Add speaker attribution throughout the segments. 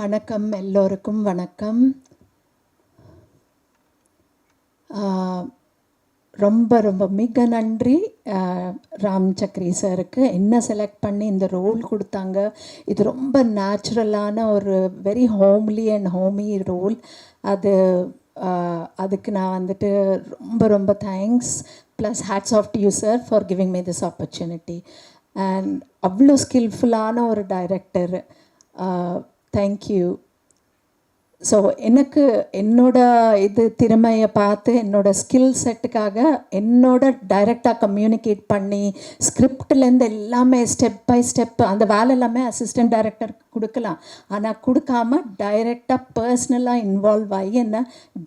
Speaker 1: வணக்கம், எல்லோருக்கும் வணக்கம். ரொம்ப ரொம்ப மிக நன்றி ராம் சக்ரி சாருக்கு. என்ன செலக்ட் பண்ணி இந்த ரோல் கொடுத்தாங்க. இது ரொம்ப நேச்சுரலான ஒரு very homely and homey role. அதுக்கு நான் வந்துட்டு ரொம்ப ரொம்ப thanks. Plus hats off to you sir for giving me this opportunity. And அவ்வளோ ஸ்கில்ஃபுல்லான ஒரு டைரக்டர். தேங்க்யூ. ஸோ எனக்கு என்னோட திறமையை பார்த்து என்னோடய ஸ்கில் செட்டுக்காக என்னோட டைரெக்டாக கம்யூனிகேட் பண்ணி ஸ்கிரிப்ட்லேருந்து எல்லாமே ஸ்டெப் பை ஸ்டெப் அந்த வேலை எல்லாமே அசிஸ்டன்ட் டைரக்டருக்கு கொடுக்கலாம். ஆனால் கொடுக்காம டைரெக்டாக பர்சனலாக இன்வால்வ் ஆகி என்னை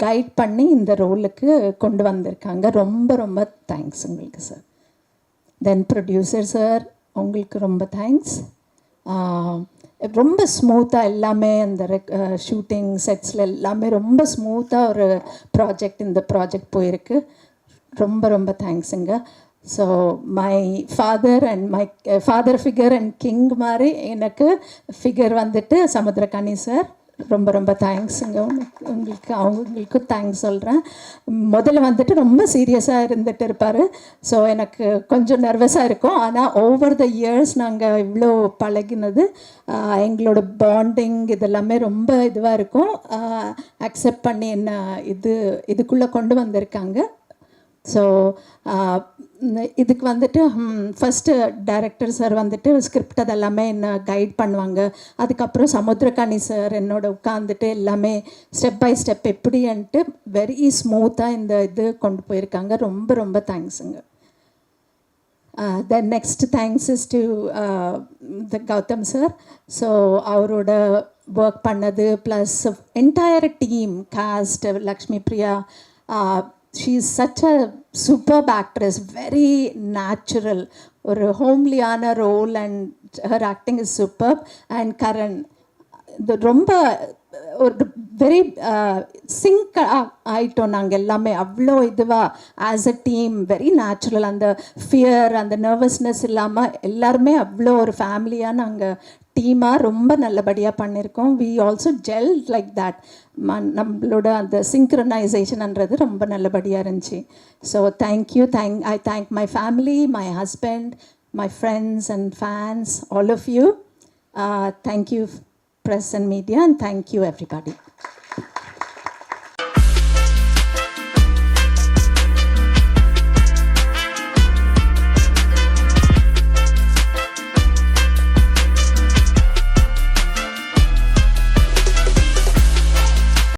Speaker 1: கைட் பண்ணி இந்த ரோலுக்கு கொண்டு வந்திருக்காங்க. ரொம்ப ரொம்ப தேங்க்ஸ் உங்களுக்கு சார். தென் ப்ரொடியூசர் சார், உங்களுக்கு ரொம்ப தேங்க்ஸ். ரொம்ப ஸ்மூத்தாக எல்லாமே அந்த ஷூட்டிங் செட்ஸில் எல்லாமே ரொம்ப ஸ்மூத்தாக ஒரு இந்த ப்ராஜெக்ட் போயிருக்கு. ரொம்ப ரொம்ப தேங்க்ஸுங்க. So my father and my father figure and king மாதிரி எனக்கு ஃபிகர் வந்துட்டு சமுத்திரக்கனி சார். ரொம்ப ரொம்ப தேங்க்ஸுங்க. அவங்களுக்கும் தேங்க்ஸ் சொல்கிறேன். முதல்ல வந்துட்டு ரொம்ப சீரியஸாக இருந்துகிட்டு இருப்பார். ஸோ எனக்கு கொஞ்சம் நர்வஸாக இருக்கும். ஆனால் ஓவர் த இயர்ஸ் நாங்கள் இவ்வளோ பழகினது, எங்களோட பாண்டிங் இதெல்லாமே ரொம்ப இதுவாக இருக்கும். அக்செப்ட் பண்ணி என்ன இதுக்குள்ளே கொண்டு வந்திருக்காங்க. ஸோ இதுக்கு வந்துட்டு ஃபஸ்ட்டு டைரக்டர் சார் வந்துட்டு ஸ்கிரிப்ட் அதெல்லாமே என்ன கைட் பண்ணுவாங்க. அதுக்கப்புறம் சமுத்திரக்கனி சார் என்னோட உட்காந்துட்டு எல்லாமே ஸ்டெப் பை ஸ்டெப் எப்படின்ட்டு வெரி ஸ்மூத்தாக இந்த கொண்டு போயிருக்காங்க. ரொம்ப ரொம்ப தேங்க்ஸுங்க. Then next thanks is to the Gautham sir. So அவரோட ஒர்க் பண்ணது plus entire team cast, Lakshmi Priya, she is such a superb actress, very natural, ஒரு ஹோம்லியான role and her acting is super. And Karan ரொம்ப ஒரு வெரி சிங்க் ஆகிட்டோம் நாங்கள் எல்லாமே அவ்வளோ இதுவாக as a team. Very natural, அந்த ஃபியர் அந்த நர்வஸ்னஸ் இல்லாமல் எல்லாருமே அவ்வளோ ஒரு ஃபேமிலியாக நாங்கள் டீமாக ரொம்ப நல்லபடியாக பண்ணியிருக்கோம். We also gel like that. நம்மளோட அந்த சிங்க்ரனைசேஷன்ன்றது ரொம்ப நல்லபடியாக இருந்துச்சு. So thank you. I thank my family, my husband, my friends and fans, all of you. Thank you, press and media, and thank you everybody.